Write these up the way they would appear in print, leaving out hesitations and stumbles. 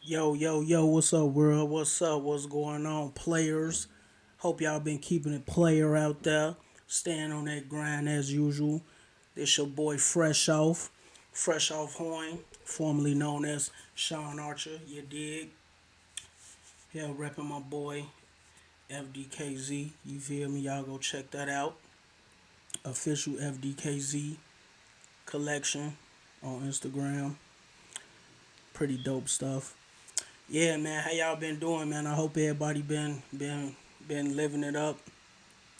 Yo, what's up, world? What's up? What's going on, players? Hope y'all been keeping it player out there. Staying on that grind as usual. This your boy Fresh Off Horn, formerly known as Sean Archer. You dig? Yeah, repping my boy FDKZ. You feel me? Y'all go check that out. Official FDKZ collection on Instagram. Pretty dope stuff. Yeah, man. How y'all been doing, man? I hope everybody been living it up.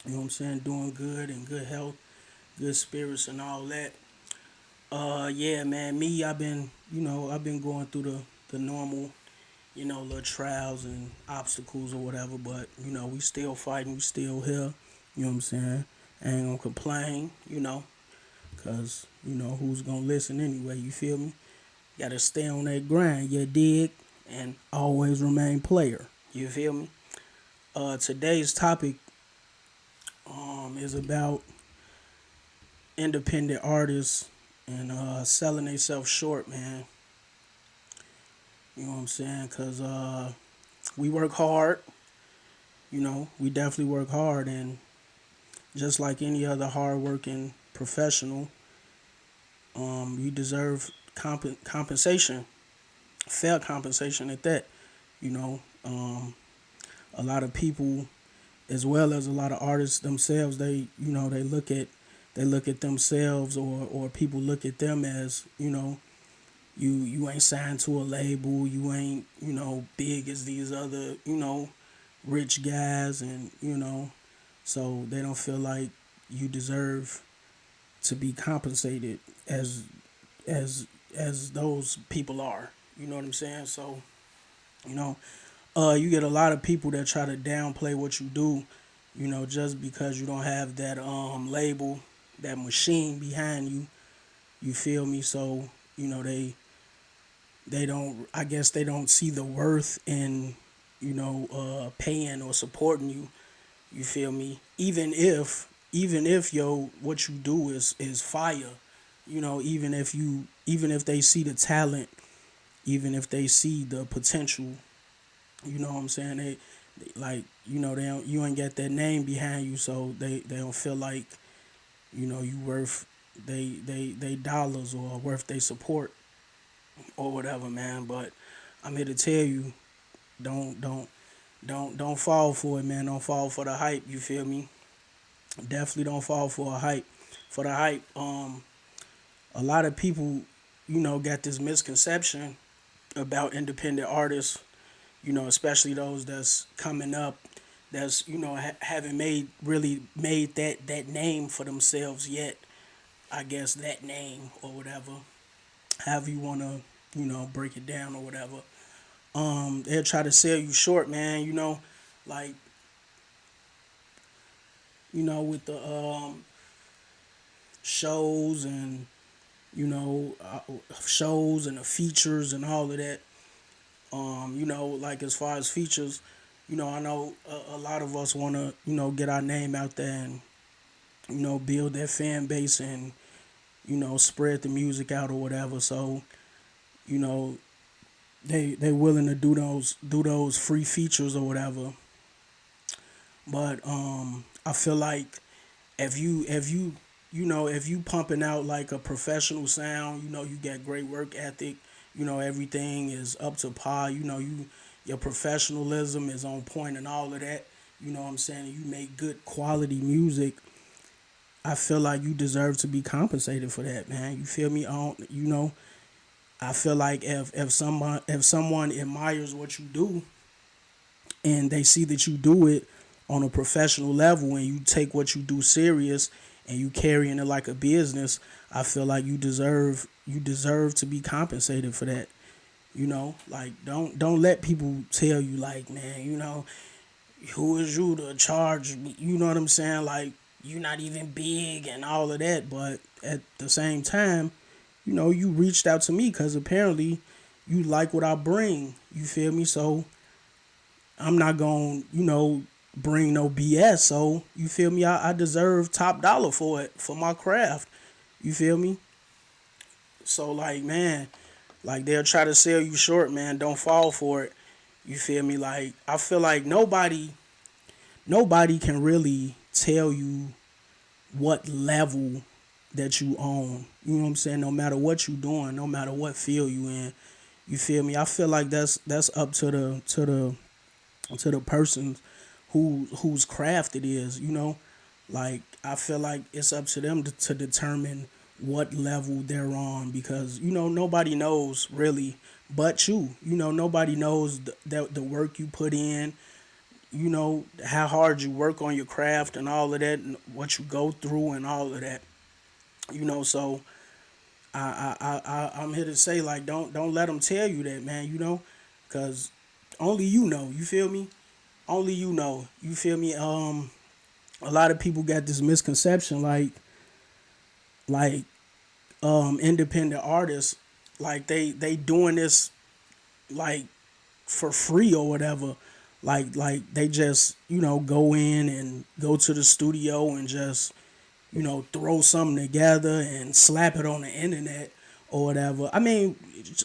You know what I'm saying? Doing good and good health, good spirits and all that. Yeah, man. Me, I've been going through the normal, little trials and obstacles or whatever. But we still fighting. We still here. You know what I'm saying? I ain't gonna complain. Cause who's gonna listen anyway? You feel me? Gotta stay on that grind. You dig? And always remain player. You feel me? Today's topic is about independent artists and selling themselves short, man. You know what I'm saying? Cause we work hard. We definitely work hard, and just like any other hardworking professional, you deserve compensation, fair compensation at that. You know, a lot of people, as well as a lot of artists themselves, they look at themselves, or people look at them as you ain't signed to a label, you ain't big as these other rich guys, and so they don't feel like you deserve to be compensated as those people are. You know what I'm saying? So you know you get a lot of people that try to downplay what you do, just because you don't have that label, that machine behind you. You feel me? So they don't. I guess they don't see the worth in paying or supporting you. You feel me? Even if what you do is fire. Even if they see the talent, even if they see the potential, you know what I'm saying? Like they don't, you ain't got that name behind you, so they don't feel like you worth they dollars, or worth they support or whatever, man. But I'm here to tell you, don't don't don't fall for it, man. Don't fall for the hype. You feel me? Definitely don't fall for a hype. For the hype, a lot of people, got this misconception about independent artists. Especially those that's coming up, that's haven't made that name for themselves yet. I guess that name or whatever, however you wanna break it down or whatever. They'll try to sell you short, man. Like with the shows and shows and the features and all of that. Like as far as features, I know a lot of us want to get our name out there and build that fan base and spread the music out or whatever. So you know they willing to do those free features or whatever. But I feel like if you pumping out like a professional sound, you got great work ethic, everything is up to par, your professionalism is on point and all of that. You know what I'm saying? You make good quality music. I feel like you deserve to be compensated for that, man. You feel me? I feel like if someone admires what you do, and they see that you do it on a professional level, and you take what you do serious, and you carrying it like a business, I feel like you deserve to be compensated for that. Like don't let people tell you like, man, who is you to charge me? You know what I'm saying? Like, you not even big and all of that. But at the same time, you reached out to me because apparently you like what I bring. You feel me? So I'm not going to, bring no BS. So you feel me? I deserve top dollar for it, for my craft. You feel me? So like, man, Like they'll try to sell you short, man. Don't fall for it. You feel me? Like I feel like nobody can really tell you what level that you own. You know what I'm saying? No matter what you doing, no matter what field you in. You feel me? I feel like that's up to the person whose craft it is, you know? Like I feel like it's up to them to determine what level they're on because nobody knows really but you. Nobody knows the work you put in, how hard you work on your craft and all of that and what you go through and all of that. So I'm here to say like don't let them tell you that, man, cuz only you know, you feel me? Only you know. You feel me? A lot of people got this misconception like independent artists like they doing this like for free or whatever. Like they just, go in and go to the studio and just, throw something together and slap it on the internet or whatever. I mean,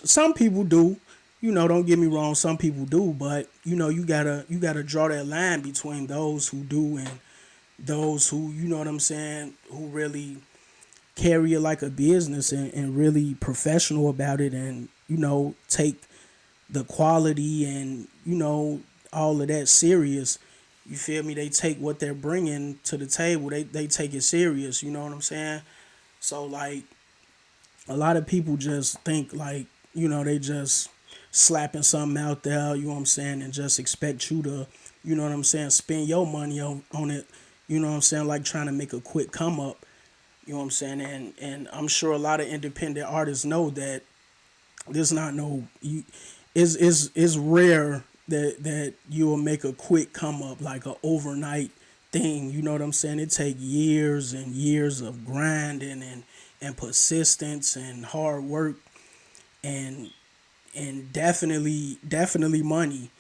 some people do. Don't get me wrong, some people do, but you gotta draw that line between those who do and those who, you know what I'm saying, who really carry it like a business and really professional about it and, take the quality and, all of that serious. You feel me? They take what they're bringing to the table. They take it serious. You know what I'm saying? So like a lot of people just think like they just slapping something out there. You know what I'm saying? And just expect you to, you know what I'm saying, spend your money on it. You know what I'm saying? Like trying to make a quick come up. You know what I'm saying? And I'm sure a lot of independent artists know that there's not no you is rare that you will make a quick come up like a overnight thing. You know what I'm saying? It take years and years of grinding and persistence and hard work and definitely money.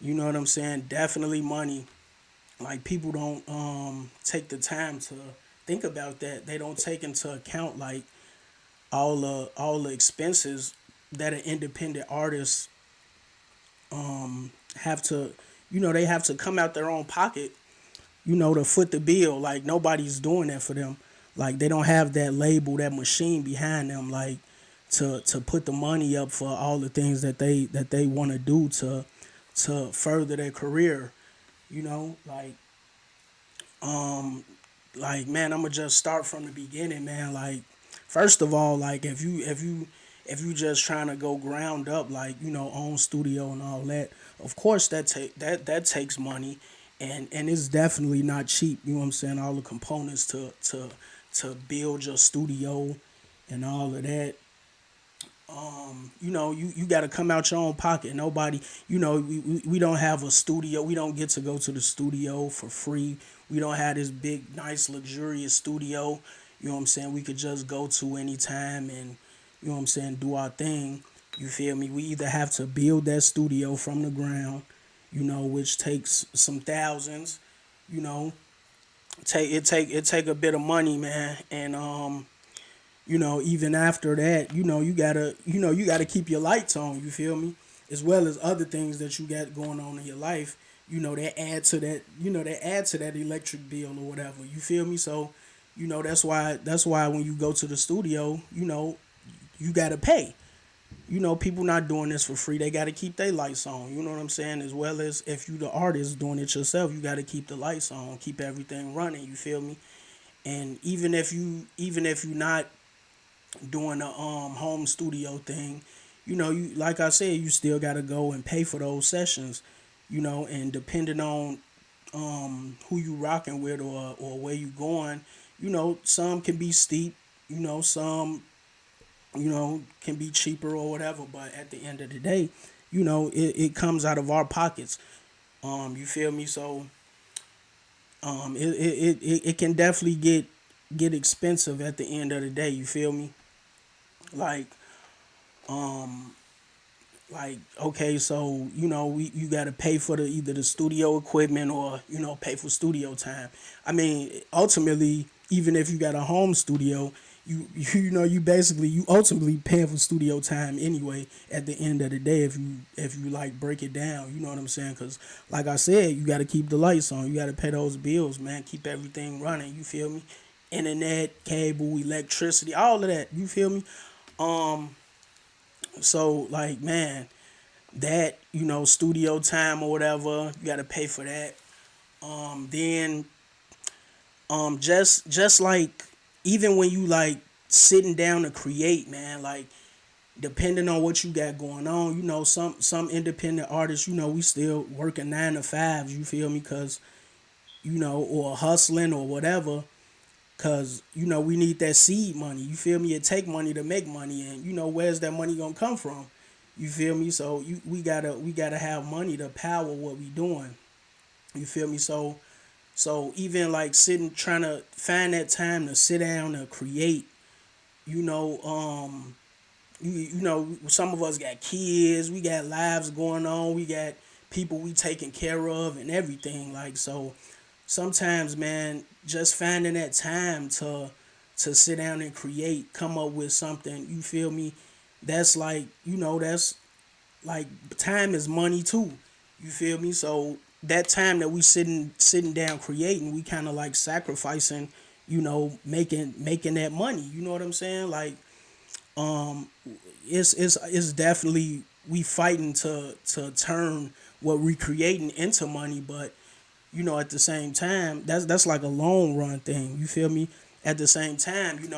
You know what I'm saying? Definitely money. Like people don't take the time to think about that. They don't take into account like all the expenses that an independent artist have to, they have to come out their own pocket, to foot the bill. Like nobody's doing that for them. Like they don't have that label, that machine behind them, like to put the money up for all the things that they want to do to further their career. You know, like man, I'm gonna just start from the beginning, man. Like first of all, like if you just trying to go ground up, like own studio and all that, of course that takes money, and it's definitely not cheap. You know what I'm saying? All the components to build your studio and all of that. You got to come out your own pocket. Nobody, we don't have a studio. We don't get to go to the studio for free. We don't have this big, nice, luxurious studio. You know what I'm saying? We could just go to anytime and, you know what I'm saying, do our thing. You feel me? We either have to build that studio from the ground, which takes some thousands, you know, take a bit of money, man, and even after that, you gotta keep your lights on. You feel me? As well as other things that you got going on in your life. That add to that. That add to that electric bill or whatever. You feel me? So, that's why when you go to the studio, you gotta pay. People not doing this for free. They gotta keep their lights on. You know what I'm saying? As well as if you the artist doing it yourself, you gotta keep the lights on, keep everything running. You feel me? And even if you not doing the home studio thing, you like I said, you still gotta go and pay for those sessions, and depending on who you rocking with or where you going, some can be steep, some can be cheaper or whatever, but at the end of the day, it comes out of our pockets. You feel me? So it can definitely get expensive at the end of the day. You feel me? Like um okay, so you got to pay for the either the studio equipment or pay for studio time. I mean, ultimately, even if you got a home studio, you basically you ultimately paying for studio time anyway at the end of the day if you like break it down, you know what I'm saying? Because like I said, you got to keep the lights on, you got to pay those bills, man, keep everything running, you feel me? Internet, cable, electricity, all of that, you feel me? um so like, man, that, studio time or whatever, you got to pay for that. Then just like, even when you like sitting down to create, man, like depending on what you got going on, some independent artists, we still working 9 to 5s, you feel me? Cause or hustling or whatever. Cause we need that seed money, you feel me? It take money to make money, and where's that money gonna come from? You feel me? So we gotta have money to power what we doing. You feel me? So even like sitting trying to find that time to sit down and create, you know, some of us got kids, we got lives going on, we got people we taking care of and everything. Like, so sometimes, man, just finding that time to sit down and create, come up with something, you feel me? That's like, that's like, time is money too. You feel me? So that time that we sitting down creating, we kind of like sacrificing, making that money. You know what I'm saying? Like, um, it's definitely, we fighting to turn what we creating into money, but at the same time, that's like a long run thing. You feel me? At the same time, you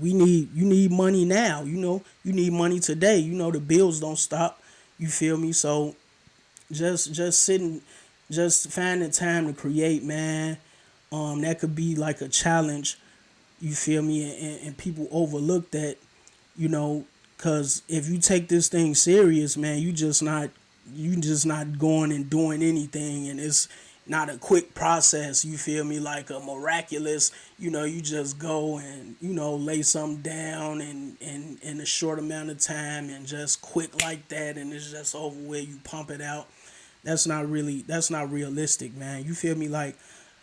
need money now. You need money today. The bills don't stop. You feel me? So just sitting, just finding time to create, man. That could be like a challenge. You feel me? And people overlook that, you know, because if you take this thing serious, man, you just not going and doing anything, and it's not a quick process. You feel me? Like a miraculous, you just go and lay something down and in a short amount of time and just quick like that, and it's just over where you pump it out. That's not realistic, man. You feel me? Like,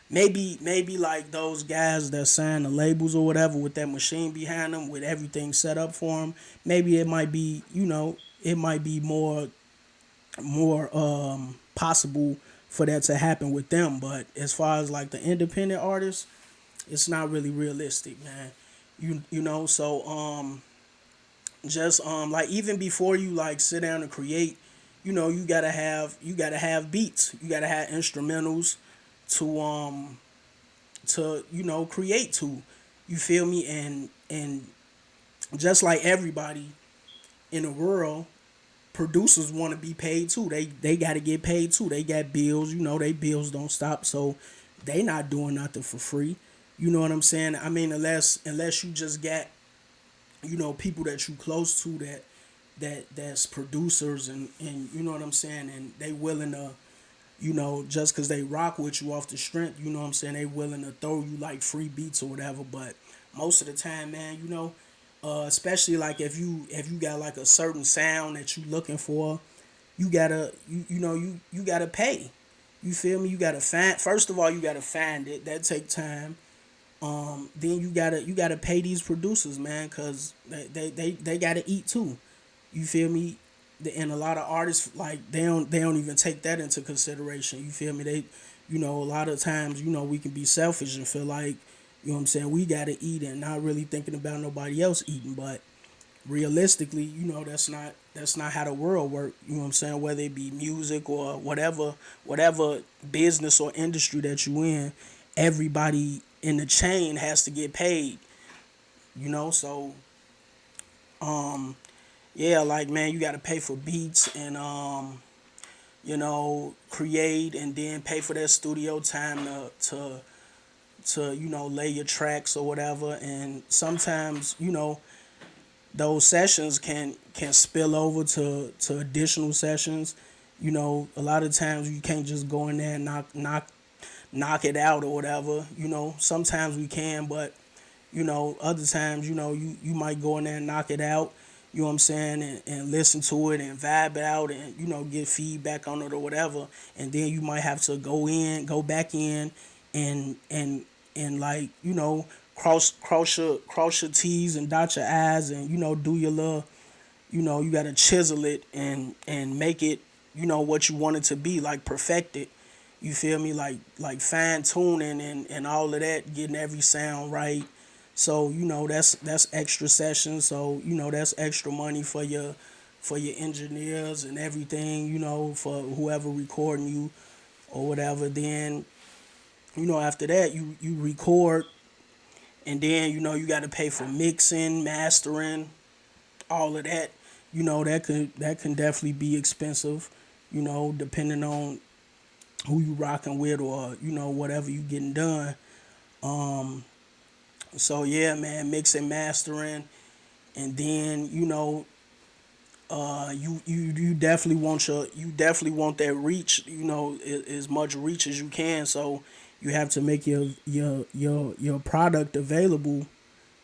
maybe like those guys that sign the labels or whatever with that machine behind them with everything set up for them. Maybe it might be, it might be more possible for that to happen with them. But as far as like the independent artists, it's not really realistic, man. So just like, even before you like sit down and create, you gotta have beats, you gotta have instrumentals to create to. You feel me? And just like everybody in the world, producers want to be paid too. They got to get paid too. They got bills. They bills don't stop. So they not doing nothing for free. You know what I'm saying? I mean, unless you just got people that you close to that's producers, and you know what I'm saying, and they willing to, just because they rock with you off the strength, you know what I'm saying, they willing to throw you like free beats or whatever. But most of the time, man, especially like if you got like a certain sound that you looking for, you gotta pay. You feel me? You gotta find, first of all, you gotta find it. That take time. Then you gotta pay these producers, man, cause they gotta eat too. You feel me? And a lot of artists, like, they don't even take that into consideration. You feel me? A lot of times, we can be selfish and feel like, what I'm saying, we gotta eat and not really thinking about nobody else eating. But realistically, that's not how the world work. You know what I'm saying? Whether it be music or whatever business or industry that you in, everybody in the chain has to get paid. So yeah, like, man, you gotta pay for beats and create, and then pay for that studio time to lay your tracks or whatever. And sometimes, those sessions can spill over to additional sessions. A lot of times you can't just go in there and knock it out or whatever. Sometimes we can, but other times, you might go in there and knock it out, you know what I'm saying, and listen to it and vibe it out, and get feedback on it or whatever. And then you might have to go back in, and like, cross your T's and dot your I's, and do your little, you gotta chisel it and make it, what you want it to be, like perfect it. You feel me? Like fine tuning and all of that, getting every sound right. So that's extra sessions. So that's extra money for your engineers and everything. For whoever recording you or whatever. Then after that you record, and then you got to pay for mixing, mastering, all of that. That can definitely be expensive. Depending on who you rocking with, or whatever you getting done. Um, so yeah, man, mixing, mastering, and then you definitely want that reach. As much reach as you can. So you have to make your product available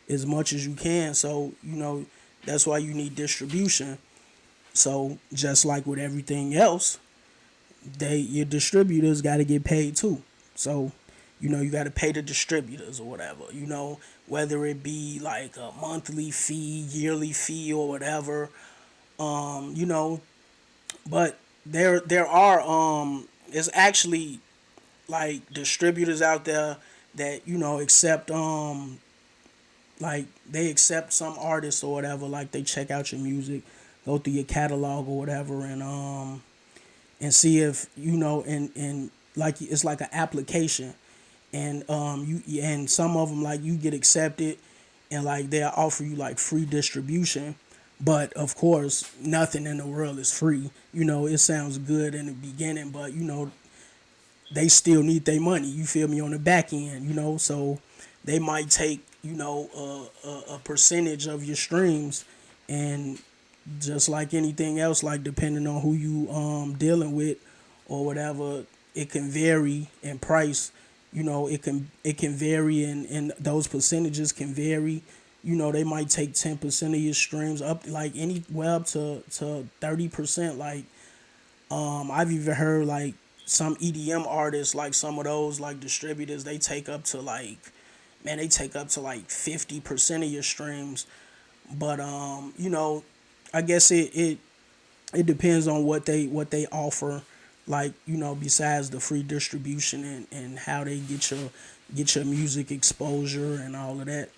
as much as you can. So that's why you need distribution. So just like with everything else, your distributors got to get paid too. So you got to pay the distributors or whatever. Whether it be like a monthly fee, yearly fee, or whatever. Um, you know, but there are it's actually like distributors out there that accept like they accept some artists or whatever. Like they check out your music, go through your catalog or whatever, and see if and like it's like an application, and and some of them, like, you get accepted, and like they'll offer you like free distribution. But of course nothing in the world is free. It sounds good in the beginning, but they still need their money, you feel me, on the back end. So they might take a percentage of your streams, and just like anything else, like depending on who you dealing with or whatever, it can vary in price. It can vary, and those percentages can vary. They might take 10% of your streams, up like anywhere up to 30%. Like, I've even heard like some EDM artists, like some of those like distributors, they take up to like, man, they take up to like 50% of your streams. But I guess it depends on what they offer, like, besides the free distribution, and how they get your music exposure and all of that.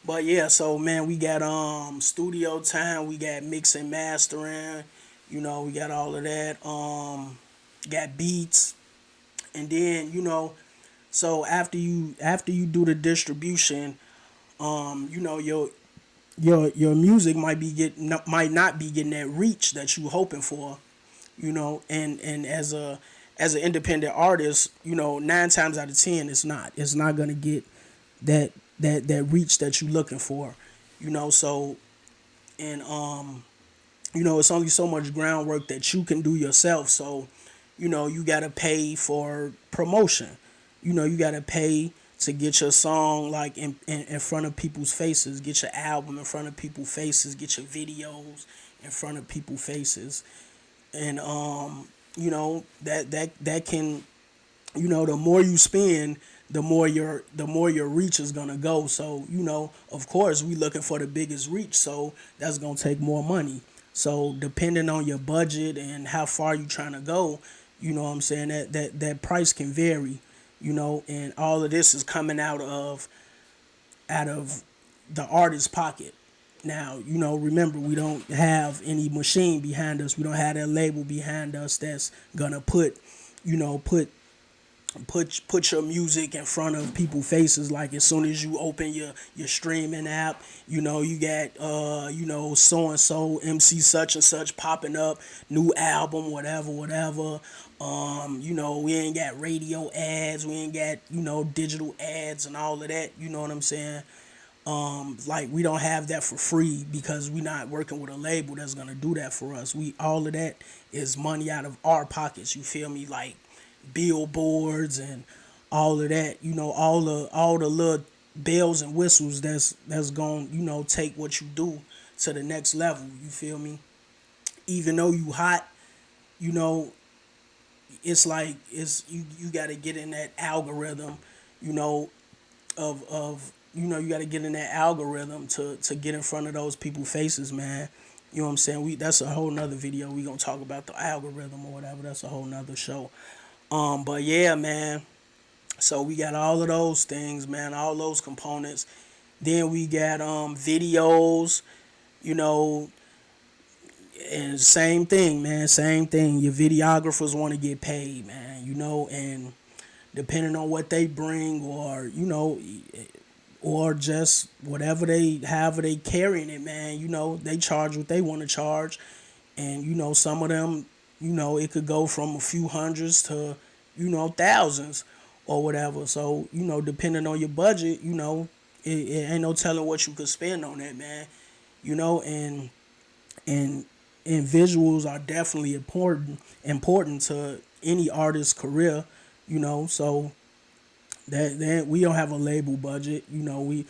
But yeah, so man, we got studio time, we got mix and mastering, we got all of that. Got beats, and then so after you do the distribution, your music might not be getting that reach that you hoping for. And as an independent artist, 9 times out of 10, it's not gonna get that that reach that you looking for. So, and it's only so much groundwork that you can do yourself. So you gotta pay for promotion. You gotta pay to get your song like in front of people's faces, get your album in front of people's faces, get your videos in front of people's faces. And that can, the more you spend, the more your reach is gonna go. So of course we looking for the biggest reach, so that's gonna take more money. So depending on your budget and how far you trying to go, what I'm saying, that price can vary. And all of this is coming out of the artist's pocket. Now, remember, we don't have any machine behind us. We don't have that label behind us that's gonna put, you know, put your music in front of people's faces. Like, as soon as you open your streaming app, you got so and so MC such and such popping up, new album, whatever. We ain't got radio ads, we ain't got digital ads and all of that. You know what I'm saying? Like, we don't have that for free because we not working with a label that's gonna do that for us. We All of that is money out of our pockets. You feel me? Like billboards and all of that. All the little bells and whistles that's going take what you do to the next level. You feel me? Even though you hot, you know it's like, you got to get in that algorithm. You know you got to get in that algorithm to get in front of those people faces, man. You know what I'm saying? That's a whole nother video. We gonna talk about the algorithm or whatever. That's a whole nother show. But yeah, man. So we got all of those things, man. All those components. Then we got videos. You know, and same thing, man. Same thing. Your videographers want to get paid, man. And depending on what they bring, or or just whatever however they carrying it, man. They charge what they want to charge, and some of them, it could go from a few hundreds to thousands or whatever. So depending on your budget, it ain't no telling what you could spend on that, man. And and and visuals are definitely important to any artist's career. So that we don't have a label budget. We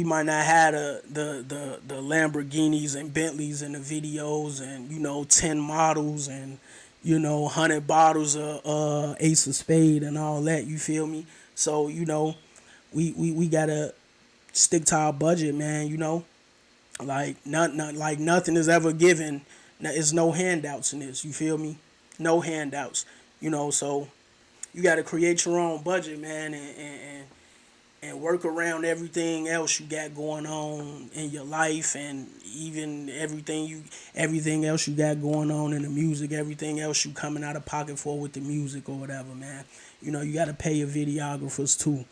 might not have the Lamborghinis and Bentleys in the videos, and 10 models, and 100 bottles of Ace of Spade and all that. You feel me? So we gotta stick to our budget, man. Like nothing is ever given. It's no handouts in this. You feel me? No handouts. So you got to create your own budget, man, and work around everything else you got going on in your life, and even everything else you got going on in the music, everything else you coming out of pocket for with the music or whatever, man. You got to pay your videographers too.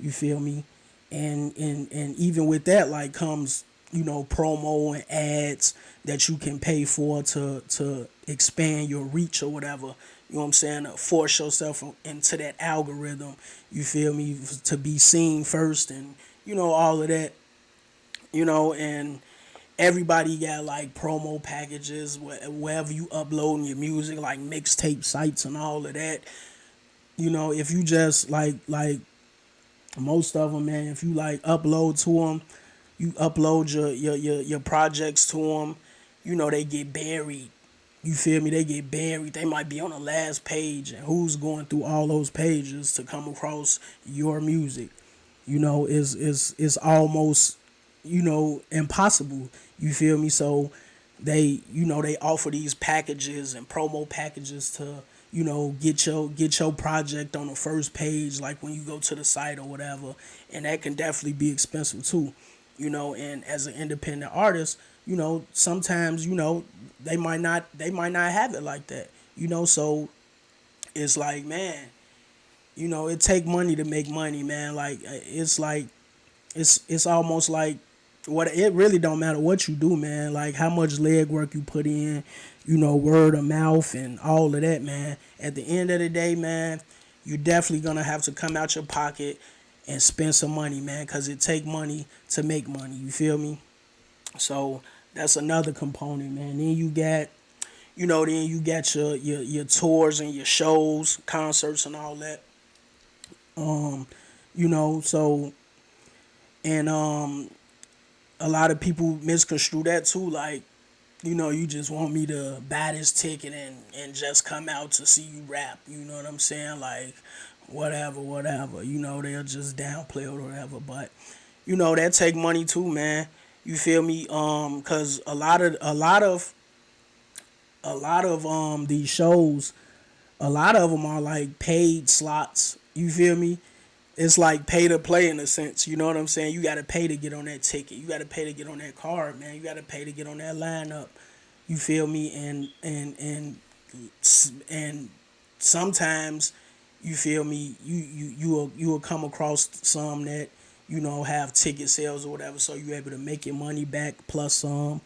You feel me? And even with that, like, comes promo and ads that you can pay for to expand your reach or whatever. You know what I'm saying? Force yourself into that algorithm. You feel me? To be seen first, and all of that. And everybody got like promo packages wherever you uploading your music, like mixtape sites and all of that. If you just like most of them, man, if you like upload to them, you upload your projects to them, they get buried. You feel me? They get buried. They might be on the last page, and who's going through all those pages to come across your music? Is almost impossible. You feel me? So they offer these packages and promo packages to get your project on the first page, like when you go to the site or whatever, and that can definitely be expensive too. And as an independent artist, sometimes they might not have it like that. So it's like, man, it take money to make money, man. Like it's almost like, what it really don't matter what you do, man. Like how much leg work you put in, word of mouth and all of that, man. At the end of the day, man, you're definitely gonna have to come out your pocket and spend some money, man, because it take money to make money. You feel me? So that's another component, man. Then you got your tours and your shows, concerts and all that. So, and a lot of people misconstrue that too, like, you just want me to buy this ticket and just come out to see you rap. You know what I'm saying? Like, whatever. They'll just downplay it or whatever. But, that take money too, man. You feel me? Cause a lot of these shows, a lot of them are like paid slots. You feel me? It's like pay to play in a sense. You know what I'm saying? You got to pay to get on that ticket. You got to pay to get on that card, man. You got to pay to get on that lineup. You feel me? And sometimes, you feel me, you will come across some that have ticket sales or whatever, so you're able to make your money back plus some.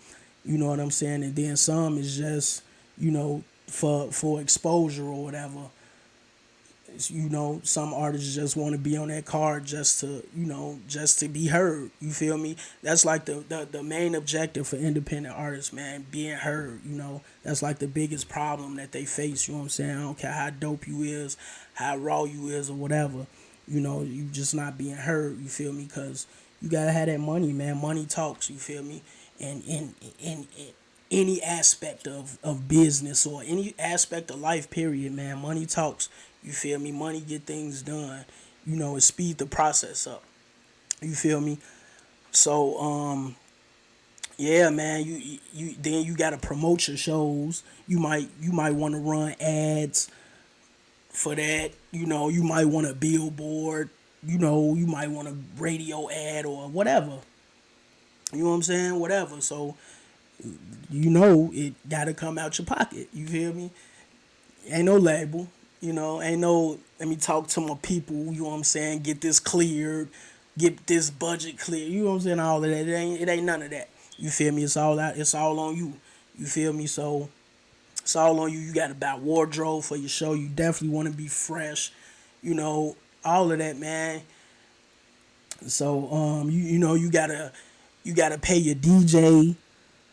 You know what I'm saying? And then some is just for exposure or whatever. Some artists just want to be on that card just to be heard. You feel me? That's like the main objective for independent artists, man, being heard. That's like the biggest problem that they face. You know what I'm saying? I don't care how dope you is, how raw you is, or whatever. You just not being heard. You feel me? Because you gotta have that money, man. Money talks. You feel me? And in any aspect of business or any aspect of life, period, man, money talks. You feel me? Money get things done. it speed the process up. You feel me? So yeah, man, you then you gotta promote your shows. You might want to run ads for that. You might want a billboard. You might want a radio ad or whatever. You know what I'm saying? Whatever. So it gotta come out your pocket. You feel me? Ain't no label. Ain't no. Let me talk to my people. You know what I'm saying? Get this cleared. Get this budget clear. You know what I'm saying? All of that. It ain't none of that. You feel me? It's all out. It's all on you. You feel me? So it's all on you. You got to buy wardrobe for your show. You definitely want to be fresh. All of that, man. So you gotta pay your DJ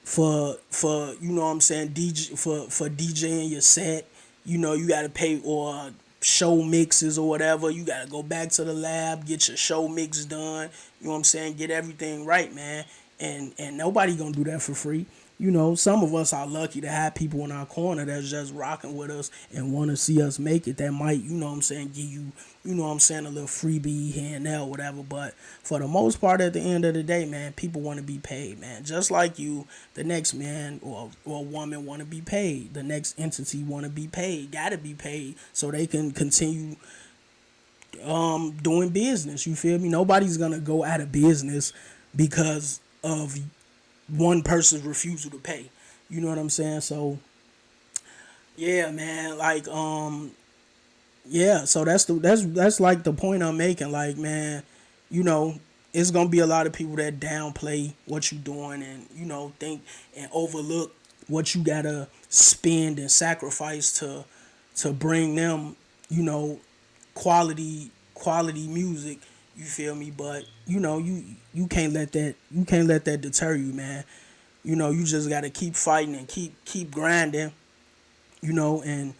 for what I'm saying, DJ for DJing your set. You gotta pay or show mixes or whatever. You gotta go back to the lab, get your show mix done. You know what I'm saying? Get everything right, man. And nobody gonna do that for free. Some of us are lucky to have people in our corner that's just rocking with us and want to see us make it. That might, what I'm saying, give you, what I'm saying, a little freebie here and there, whatever. But for the most part, at the end of the day, man, people want to be paid, man. Just like you, the next man or woman want to be paid. The next entity want to be paid. Got to be paid so they can continue doing business. You feel me? Nobody's gonna go out of business because of one person's refusal to pay. You know what I'm saying? So yeah, man. Like yeah. So that's like the point I'm making. Like, man, you know, it's gonna be a lot of people that downplay what you doing and think and overlook what you gotta spend and sacrifice to bring them you know quality music. You feel me? But you can't let that deter you, man. You just gotta keep fighting and keep grinding. And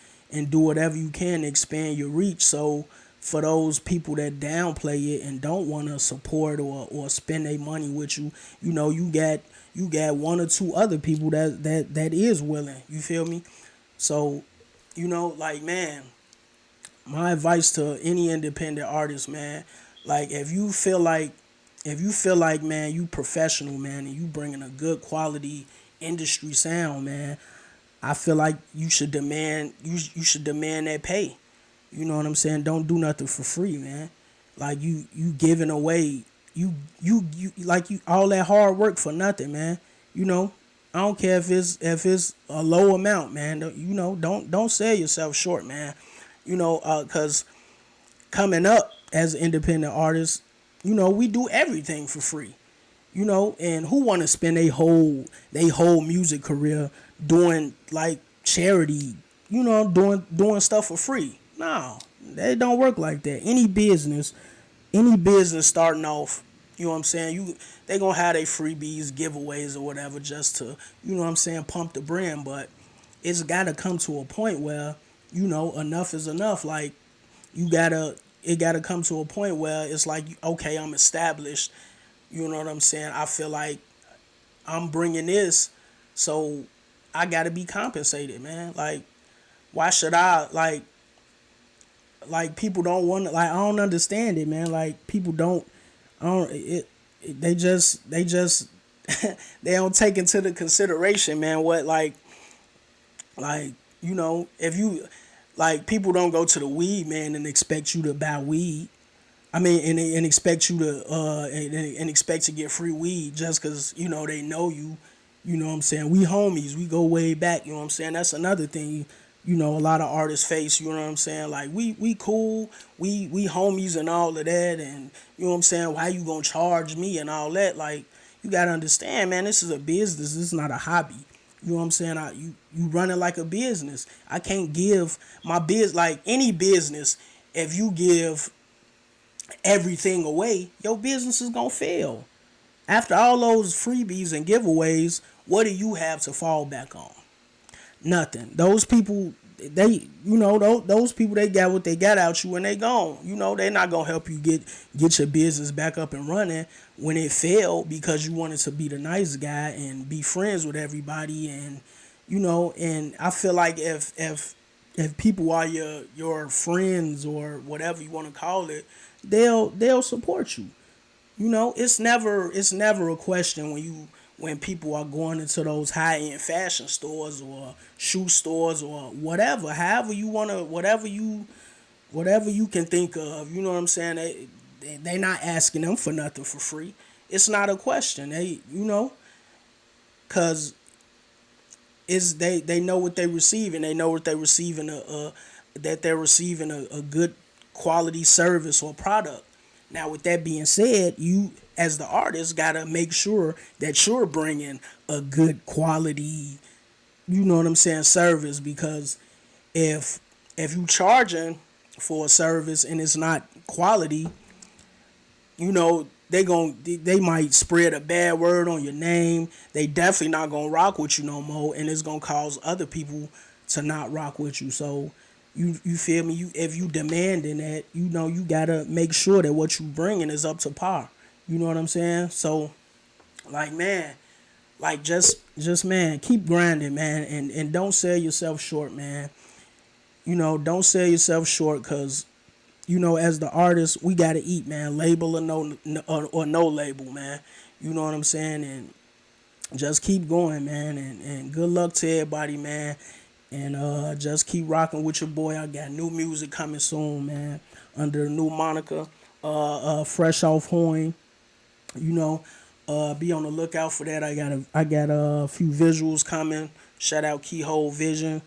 do whatever you can to expand your reach. So for those people that downplay it and don't want to support or spend their money with you, you got one or two other people that is willing. You feel me? So like, man, my advice to any independent artist, man, like if you feel like, man, you professional, man, and you bringing a good quality industry sound, man, I feel like you should demand that pay. You know what I'm saying? Don't do nothing for free, man. Like you giving away you like you all that hard work for nothing, man. You know, I don't care if it's a low amount, man. Don't sell yourself short, man. Cause coming up as an independent artist, we do everything for free. And who want to spend a whole music career doing like charity, doing stuff for free? No, they don't work like that. Any business starting off, you know what I'm saying? They gonna have their freebies, giveaways or whatever just to, what I'm saying, pump the brand, but it's gotta come to a point where, enough is enough. Like it gotta come to a point where it's like, okay, I'm established. You know what I'm saying? I feel like I'm bringing this, so I gotta be compensated, man. Like, why should I like people don't want to, like, I don't understand it, man. Like, people don't, I don't they just they don't take into the consideration, man, what like if you like, people don't go to the weed man and expect you to buy weed. I mean, and expect you to and expect to get free weed just because they know you. You know what I'm saying? We homies. We go way back. You know what I'm saying? That's another thing. A lot of artists face. You know what I'm saying? Like, we cool. We homies and all of that. And you know what I'm saying? Why you gonna charge me and all that? Like, you gotta understand, man. This is a business. This is not a hobby. You know what I'm saying? You run it like a business. I can't give my biz like any business. If you give everything away, your business is gonna fail. After all those freebies and giveaways, what do you have to fall back on? Nothing. Those people, those people, they got what they got out you and they gone. They're not gonna help you get your business back up and running when it failed because you wanted to be the nice guy and be friends with everybody. And I feel like if people are your friends or whatever you want to call it, they'll support you. You know, it's never a question when people are going into those high end fashion stores or shoe stores or whatever. However you wanna, whatever you can think of. You know what I'm saying? They not asking them for nothing for free. It's not a question. Cause they know what they receiving. They know what they receiving that they're receiving a good quality service or product. Now, with that being said, you as the artist gotta make sure that you're bringing a good quality, you know what I'm saying, service. Because if you charging for a service and it's not quality, they might spread a bad word on your name. They definitely not gonna rock with you no more, and it's gonna cause other people to not rock with you. So you feel me? If you demanding that, you gotta make sure that what you bringing is up to par. You know what I'm saying? So like man, like just man, keep grinding, man, and don't sell yourself short, man. Don't sell yourself short, cause as the artist, we gotta eat, man. Label or no label, man. You know what I'm saying? And just keep going, man. And good luck to everybody, man. And just keep rocking with your boy. I got new music coming soon, man. Under the new moniker, Fresh Off Horn. You know, be on the lookout for that. I got a few visuals coming. Shout out Keyhole Vision.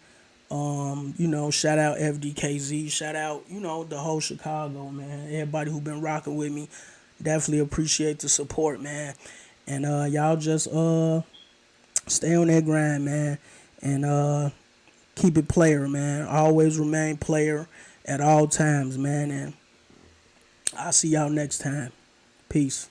Shout out FDKZ, shout out, the whole Chicago, man. Everybody who been rocking with me. Definitely appreciate the support, man. And y'all just stay on that grind, man. And keep it player, man. Always remain player at all times, man. And I'll see y'all next time. Peace.